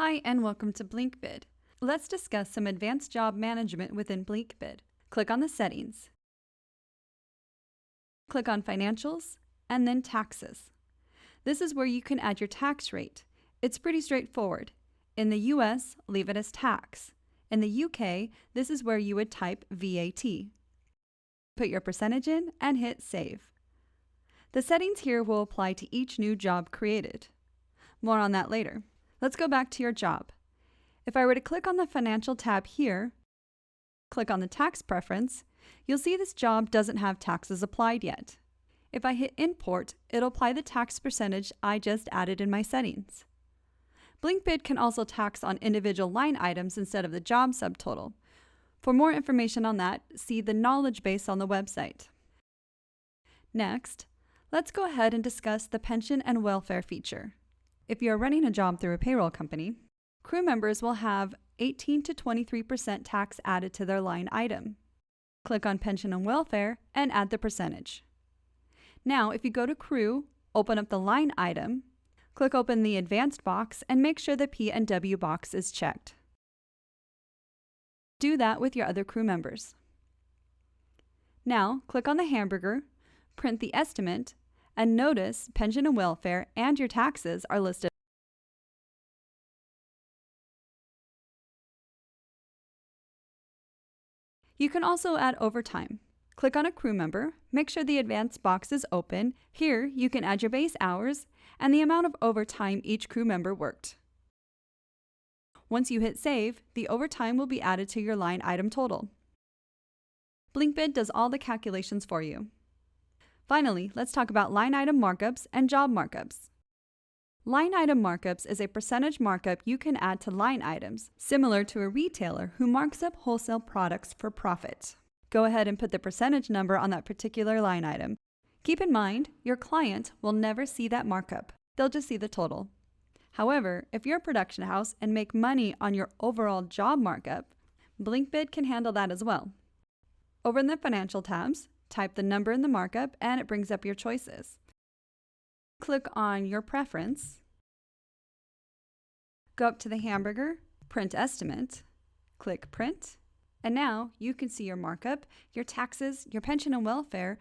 Hi and welcome to BlinkBid. Let's discuss some advanced job management within BlinkBid. Click on the settings. Click on Financials and then Taxes. This is where you can add your tax rate. It's pretty straightforward. In the US, leave it as tax. In the UK, this is where you would type VAT. Put your percentage in and hit Save. The settings here will apply to each new job created. More on that later. Let's go back to your job. If I were to click on the Financial tab here, click on the Tax preference, you'll see this job doesn't have taxes applied yet. If I hit Import, it'll apply the tax percentage I just added in my settings. BlinkBid can also tax on individual line items instead of the job subtotal. For more information on that, see the knowledge base on the website. Next, let's go ahead and discuss the pension and welfare feature. If you're running a job through a payroll company, crew members will have 18 to 23% tax added to their line item. Click on Pension and Welfare and add the percentage. Now, if you go to Crew, open up the line item, click open the Advanced box and make sure the P and W box is checked. Do that with your other crew members. Now, click on the hamburger, print the estimate, and notice pension and welfare and your taxes are listed. You can also add overtime. Click on a crew member, make sure the advanced box is open. Here, you can add your base hours and the amount of overtime each crew member worked. Once you hit Save, the overtime will be added to your line item total. BlinkBid does all the calculations for you. Finally, let's talk about line item markups and job markups. Line item markups is a percentage markup you can add to line items, similar to a retailer who marks up wholesale products for profit. Go ahead and put the percentage number on that particular line item. Keep in mind, your client will never see that markup. They'll just see the total. However, if you're a production house and make money on your overall job markup, BlinkBid can handle that as well. Over in the Financial tabs, type the number in the markup and it brings up your choices. Click on your preference. Go up to the hamburger, print estimate, click print, and now you can see your markup, your taxes, your pension and welfare,